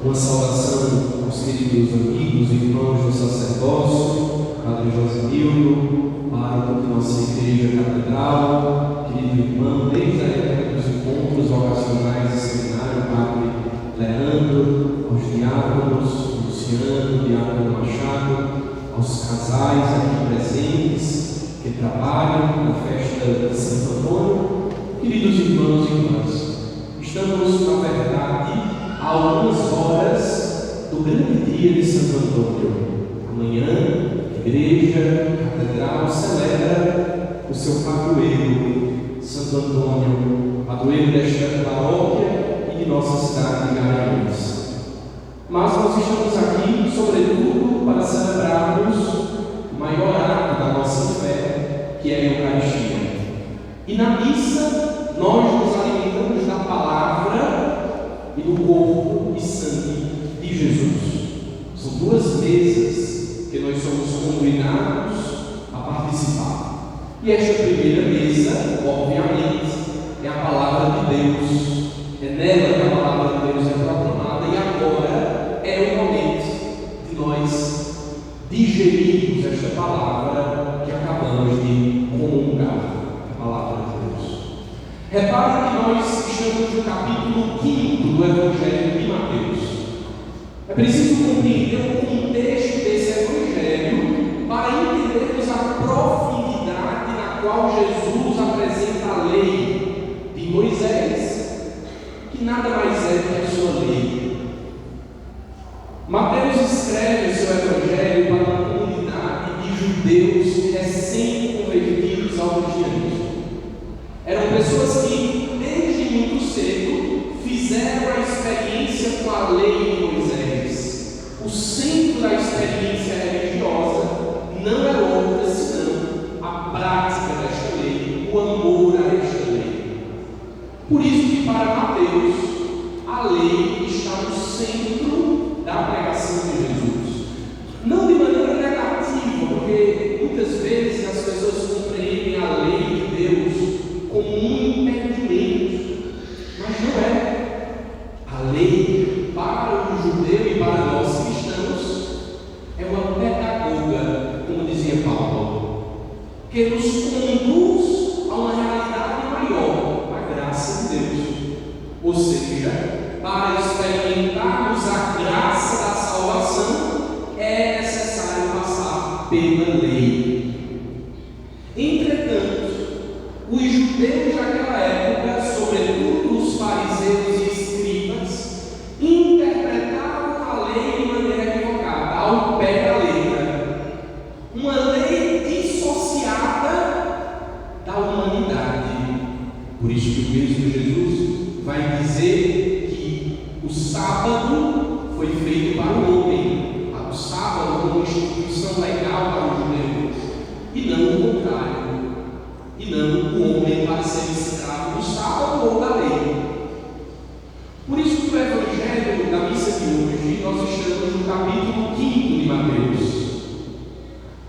Uma saudação aos queridos amigos e irmãos do sacerdócio, Padre Josimildo, pároco de nossa Igreja Catedral, querido irmão, desde a época dos encontros vocacionais e seminário, Padre Leandro, aos diáconos, Luciano, Diácono Machado, aos casais aqui presentes que trabalham na festa de Santo Antônio, queridos irmãos e irmãs, estamos, na verdade, há algumas horas do grande dia de Santo Antônio. Amanhã, a Igreja Catedral celebra o seu padroeiro, Santo Antônio, padroeiro desta paróquia e de nossa cidade de Garanhuns. Mas nós estamos aqui, sobretudo, para celebrarmos o maior ato da nossa fé, que é a Eucaristia. E na missa, nós nos alimentamos da palavra e do corpo e sangue de Jesus. São duas mesas que nós somos convidados a participar. E esta primeira mesa, obviamente, é a palavra de Deus. É nela que a palavra de Deus é proclamada e agora é o momento de nós digerirmos esta palavra que acabamos de comungar, a palavra de Deus. Repare que nós estamos no capítulo 5 do Evangelho de Mateus. É preciso compreender o contexto desse Evangelho para entendermos a profundidade na qual Jesus apresenta a lei de Moisés, que nada mais é do que a sua lei. Mateus escreve o seu Evangelho para uma comunidade de judeus recém-convertidos ao cristianismo. Eram pessoas que, desde muito cedo, fizeram a experiência com a lei de Moisés. O centro da experiência religiosa não é outra senão a prática desta lei, o amor a esta lei. Por isso que para Mateus, a lei está no centro da pregação de Jesus. Não de maneira negativa, porque muitas vezes as pessoas compreendem a lei de Deus como um impedimento, mas não é. A lei, para o judeu e para nós cristãos, é uma pedagoga, como dizia Paulo, que nos conduz a uma realidade maior, a graça de Deus. Ou seja, para experimentarmos a graça da salvação, é necessário passar pela lei. Entretanto, os judeus daquela época, sobretudo os fariseus e escribas, interpretavam a lei de maneira equivocada, ao pé da letra. Uma lei dissociada da humanidade. Por isso que o mesmo Jesus vai dizer que o sábado foi feito para o homem, o sábado como instituição legal para o judeu, e não o contrário. E não o homem para ser escravo do sábado ou da lei. Por isso que o Evangelho da missa de hoje, nós estamos no capítulo 5 de Mateus.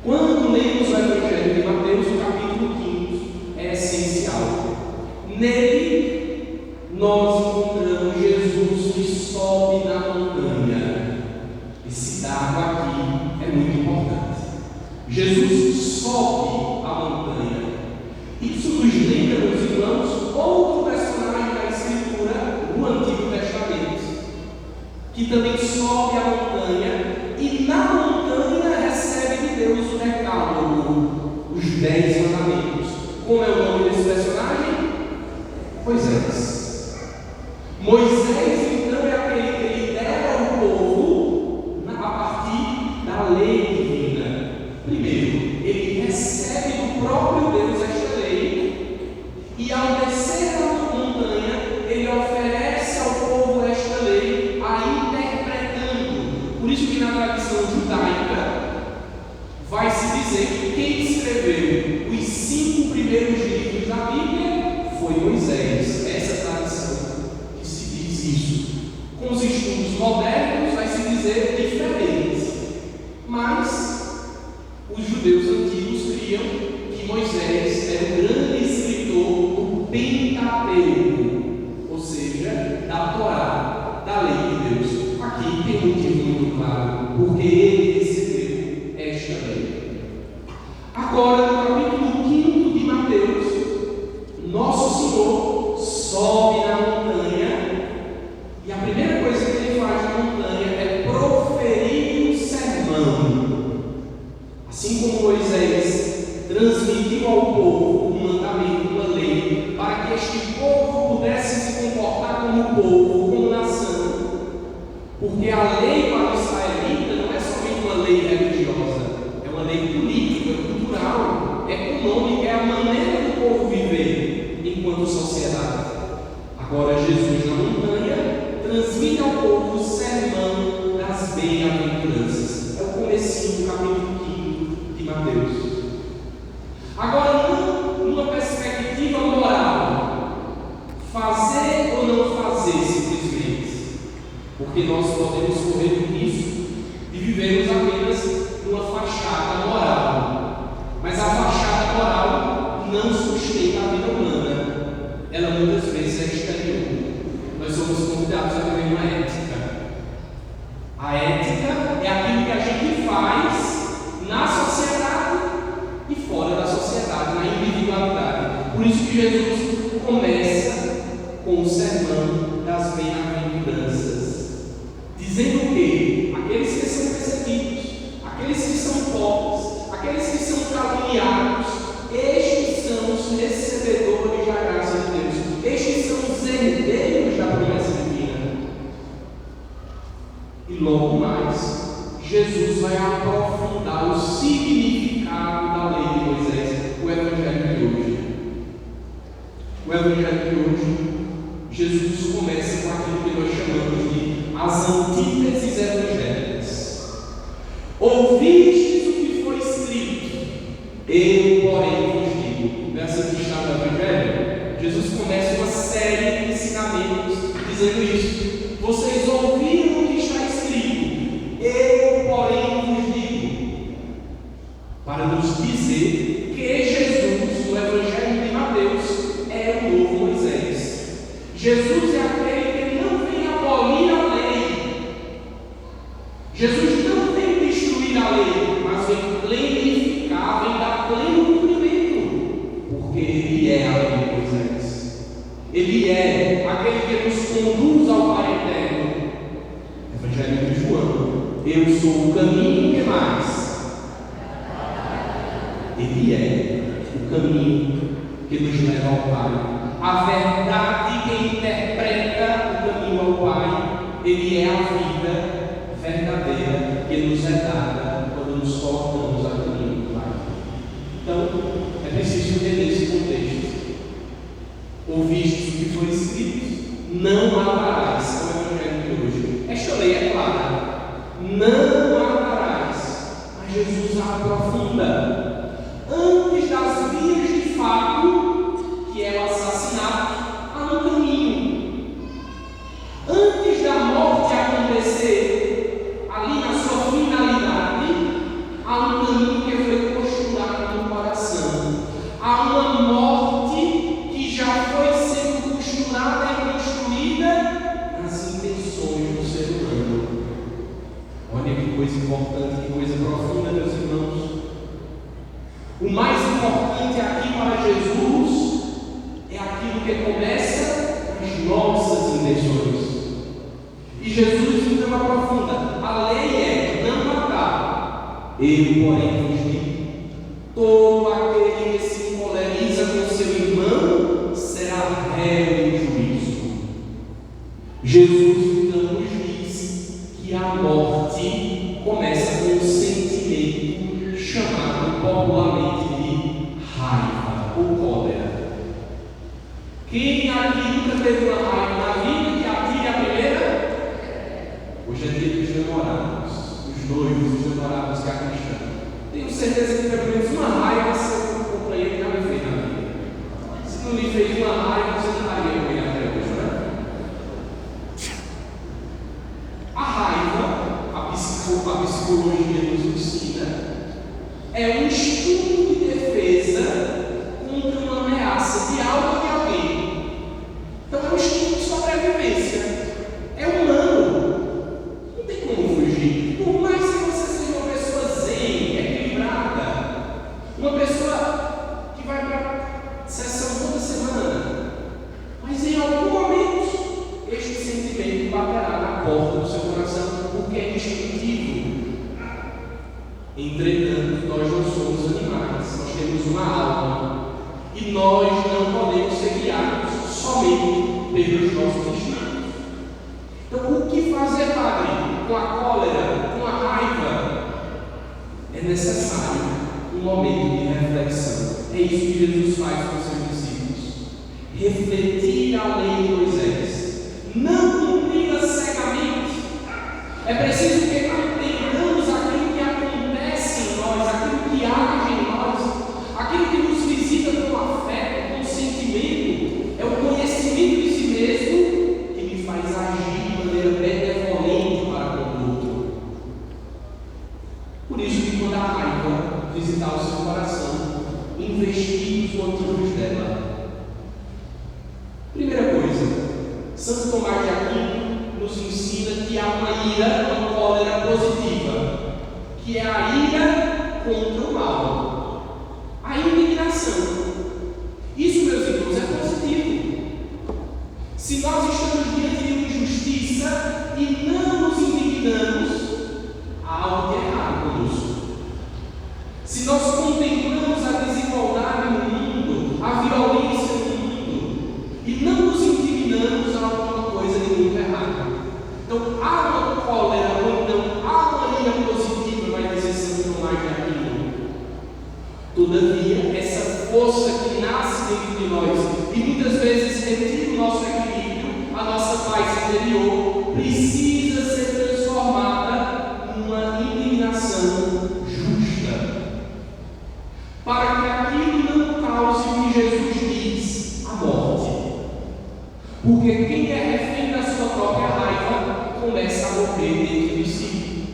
Quando lemos o Evangelho de Mateus, o capítulo 5 é essencial. Nele, nós encontramos Jesus que sobe na montanha. Esse dado aqui é muito importante. Jesus sobe a montanha. Isso nos lembra, meus irmãos, outro personagem da Escritura do Antigo Testamento, que também sobe a montanha e na montanha recebe de Deus o decálogo, os 10 mandamentos. Como é o nome desse personagem? Moisés. Moisés, então, é aquele que lidera o povo a partir da lei divina. Primeiro, ele recebe do próprio Deus esta lei, e ao descer da montanha, ele oferece ao povo esta lei, a interpretando. Por isso que na tradição judaica vai se dizer que quem escreveu os 5 primeiros livros da Bíblia foi Moisés. Essa é a tradição que se diz isso. como povo, como nação, porque a lei para o israelita não é somente uma lei religiosa, é uma lei política, cultural, econômica, é a maneira do povo viver enquanto sociedade. Agora Jesus na montanha transmite ao povo o sermão das bem-aventuranças. É o comecinho do capítulo 5 de Mateus. Agora, não numa perspectiva moral, fazer ou não fazer simplesmente, porque nós podemos correr o risco de vivermos apenas numa fachada moral, mas a fachada moral não sustenta a vida humana, ela muitas vezes é exterior. Nós somos convidados a viver uma ética. A ética é aquilo que a gente faz na sociedade e fora da sociedade, na individualidade. Por isso que Jesus começa com o sermão das bem-aventuranças, dizendo que aqueles que são perseguidos, aqueles que são pobres, aqueles que são caluniados, estes são os recebedores da graça de Deus, estes são os herdeiros da promessa divina. E logo mais, Jesus vai aprofundar o significado da lei de Moisés, o Evangelho de hoje. O Evangelho de hoje, Jesus começa com aquilo que nós chamamos de as antíteses evangélicas. Ouvistes o que foi escrito, eu, porém, vos digo. Nessa questão do Evangelho, Jesus começa uma série de ensinamentos dizendo isso. Vocês ouviram o que está escrito, eu, porém, vos digo, para nos dizer que Jesus, no Evangelho de Mateus, é o novo Moisés. Jesus é aquele que não vem abolir a lei. Jesus não vem destruir a lei, mas vem plenificar, vem dar pleno cumprimento, porque Ele é a lei de Moisés. Ele é aquele que nos conduz ao Pai eterno. Evangelho de João. Eu sou o caminho, que mais? Ele é o caminho que nos leva ao Pai. A verdade que interpreta o caminho ao Pai. Ele é a vida verdadeira que nos é dada quando nos colocamos a caminho do Pai. Então, é preciso entender esse contexto. Ouvistes o que foi escrito, não matarás. É o Evangelho de hoje. Esta lei é clara. Não matarás. Mas Jesus a aprofunda. Antes das vias de fato, que é o assassinato, há um caminho. Antes da morte acontecer, ali na sua finalidade, há um caminho que foi costurado no coração. Há uma morte que já foi sendo costurada e construída nas intenções do ser humano. Olha que coisa importante, que coisa profunda, meus irmãos. O mais importante aqui para Jesus é aquilo que começa as nossas intenções. E Jesus então aprofunda. A lei é não matar. Eu, porém, vos digo: todo aquele que se encoleriza com seu irmão será réu em juízo. Jesus então nos diz que a morte começa com um sentimento chamado popularmente de raiva ou cólera. Quem aqui nunca teve uma raiva na vida, que atire a primeira? Hoje é dia dos namorados, os noivos, os namorados que aqui estão. Tenho certeza que pelo menos uma raiva seu companheiro já me fez na vida. Se não lhe fez uma raiva, você não estaria com ele até hoje, não é? A raiva, a psicologia nos ensina, é um instinto de defesa contra uma ameaça de algo ou de alguém. Então é um instinto de sobrevivência. É humano. Não tem como fugir. Por mais que você seja uma pessoa zen, equilibrada, uma pessoa que vai para a sessão toda semana, mas em algum momento este sentimento baterá na porta do seu coração, porque é instintivo. Entretanto, nós não somos animais, nós temos uma alma e nós não podemos ser guiados somente pelos nossos instintos. Então, o que fazer, Padre, com a cólera, com a raiva? É necessário um momento de reflexão. É isso que Jesus faz com os seus discípulos. Refletir a lei de Moisés. Não cumpri-la cegamente. É preciso que entendamos aquilo que acontece em nós, aquilo que age em nós, aquilo que nos visita com afeto, com sentimento. É o conhecimento de si mesmo que me faz agir de maneira benevolente para com o outro. Por isso que quando a raiva visitar o seu coração, investigue os motivos dela. Primeira coisa, Santo Tomás de Aquino nos ensina que há uma ira, uma cólera positiva, que é a ira contra o mal, a indignação. Isso, meus irmãos, é positivo. Se nós estamos diante de uma injustiça e não nos indignamos, há algo de errado conosco. Se nós contemplamos a desigualdade no mundo, a violência no mundo, e não nos indignamos, há alguma coisa de muito errado. Então, há uma cólera, ou então há uma ira positiva, vai dizer Santo Tomás de Aquino. Todavia, essa força que nasce dentro de nós e muitas vezes retira o nosso equilíbrio, a nossa paz interior, precisa ser transformada numa indignação justa, para que aquilo não cause o que Jesus diz, a morte. Porque quem é refém da sua própria raiva começa a morrer dentro de si.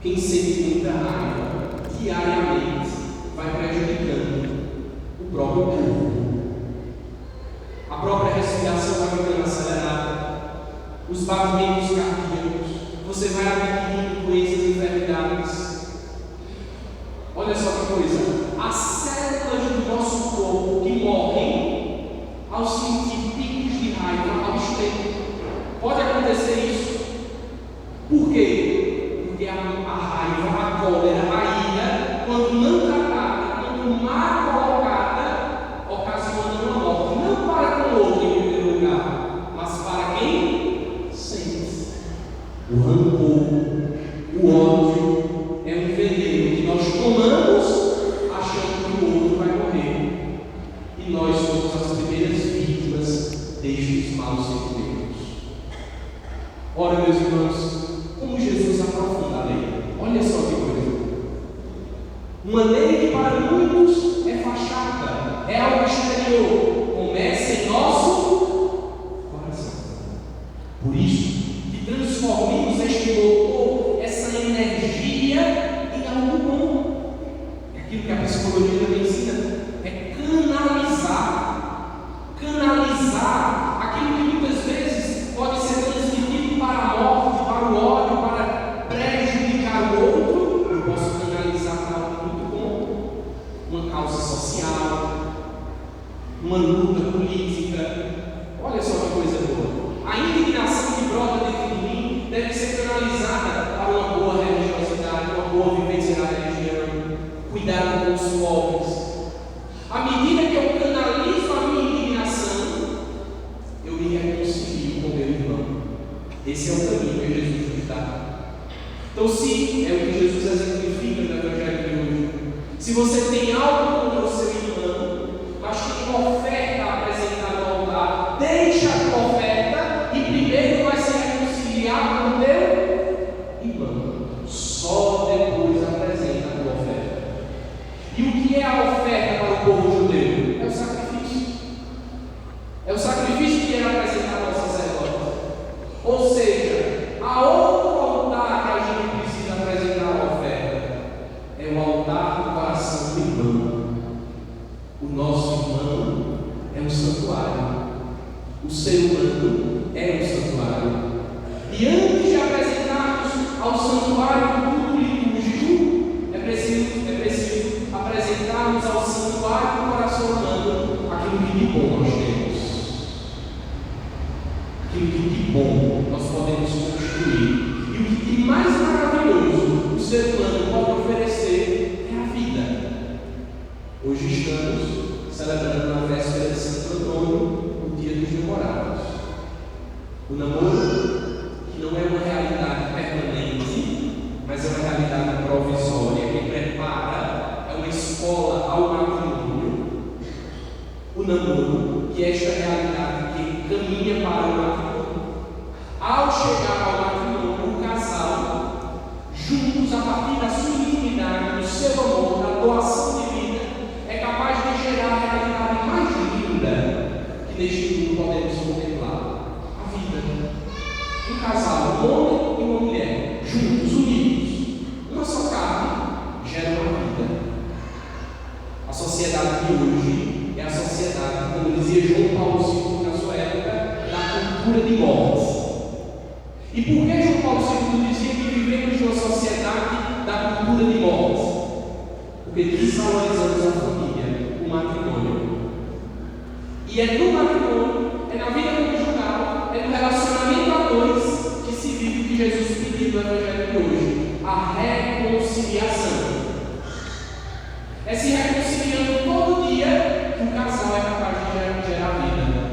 Quem sente muita raiva diariamente vai prejudicando o próprio corpo. A própria respiração vai ficando acelerada, os batimentos cardíacos, você vai adquirindo doenças e enfermidades. Olha só que coisa, as células do nosso corpo que morrem ao sentir picos de raiva ao extremo. Pode acontecer isso. Por quê? Porque a raiva, a cólera, a ira, quando não tratada, quando mal colocada, ocasiona uma morte. Não para com o outro em primeiro lugar, mas para quem sente. O rancor, o ódio é um veneno que nós tomamos achando que o outro vai morrer. E nós somos as primeiras vítimas destes maus sentimentos. Ora, meus irmãos, como Jesus aprofunda a lei. Olha só que coisa. Uma lei que para muitos é fachada, é algo exterior. Começa em nosso coração. Por isso, que transformemos este motor, essa energia, em algo bom. É aquilo que a psicologia também ensina. É canalizar aquilo que muitas vezes pode ser transmitido para a morte, para o ódio, para prejudicar o outro. Eu posso canalizar para algo muito bom, uma causa social, uma luta política. Olha só que coisa boa. A indignação que brota dentro de mim deve ser canalizada para uma boa religiosidade, uma boa vivência na religião, cuidado com os pobres. À medida que eu canalizo a minha indignação, eu me reconcilio com meu irmão. Esse é o caminho que Jesus nos dá. Então, se é o que Jesus exemplifica no Evangelho de hoje, se você tem algo contra o seu irmão, mas tem uma oferta apresentada ao altar, deixa a tua oferta e primeiro vai se reconciliar com o teu irmão. Só depois apresenta a tua oferta. E o que é a oferta para o povo judeu? É o sacrifício. É o sacrifício que era apresentado ao sacerdote. Ou seja, a outro altar que a gente precisa apresentar a oferta é o altar do coração do irmão. O nosso irmão é um santuário. O ser humano é um santuário. E antes de apresentarmos ao santuário do culto litúrgico, é preciso apresentarmos ao santuário do coração humano aquilo que de bom nós temos. Aquilo que de bom nós podemos construir. E o que de mais maravilhoso o ser humano pode oferecer é a vida. Hoje estamos celebrando na véspera de Santo Antônio o dia dos namorados. O namoro caminha para o matrimônio. Ao chegar ao matrimônio, o casal, juntos a partir da sua intimidade, do seu amor, da doação de vida, é capaz de gerar a realidade mais linda que neste mundo podemos contemplar: a vida. Um casal, um homem e uma mulher, juntos, unidos, uma só carne, gera uma vida. A sociedade de hoje é a sociedade, como dizia João Paulo II na sua época, da cultura de morte. E por que João Paulo II dizia que vivemos numa sociedade da cultura de morte? Porque desvalorizamos a família, o matrimônio. E é no matrimônio, é na vida conjugal, é no relacionamento a dois que se vive o que Jesus pediu no Evangelho de hoje: a reconciliação. É se reconciliando todo dia que o casal é capaz de gerar vida.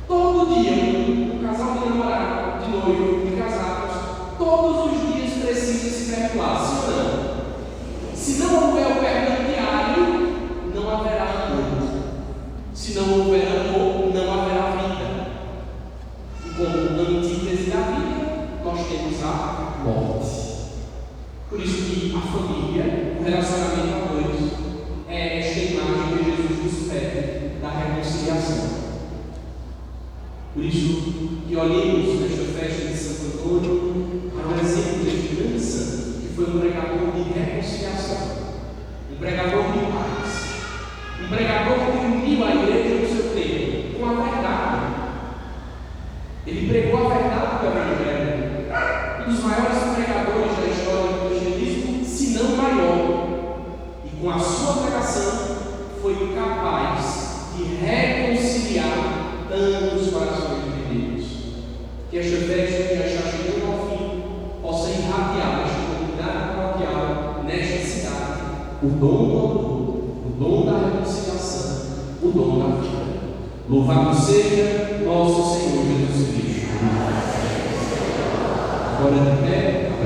Todo dia, um casal de namorado, de noivo, de casados, todos os dias precisa se perdoar, sim ou não? Se não houver o perdão diário, não haverá amor. Se não houver amor, não haverá vida. E como antítese da vida, nós temos a morte. Por isso que a família, o relacionamento a dois, é esta imagem que Jesus nos pede da reconciliação. Por isso que olhemos nesta festa de Santo Antônio para um exemplo deste grande santo, que foi um pregador de reconciliação, um pregador de paz, um pregador que uniu a igreja no seu tempo com a verdade. Ele pregou a verdade do Evangelho. Um dos maiores pregadores da história do cristianismo, se não maior. E com a sua pregação foi capaz de reconciliar tantos corações divididos. Que esta festa que já está chegando ao fim possa irradiar nesta comunidade paroquial, nesta cidade, o dom do amor, o dom da reconciliação, o dom da vida. Louvado seja nosso Senhor Jesus Cristo. Agora de pé.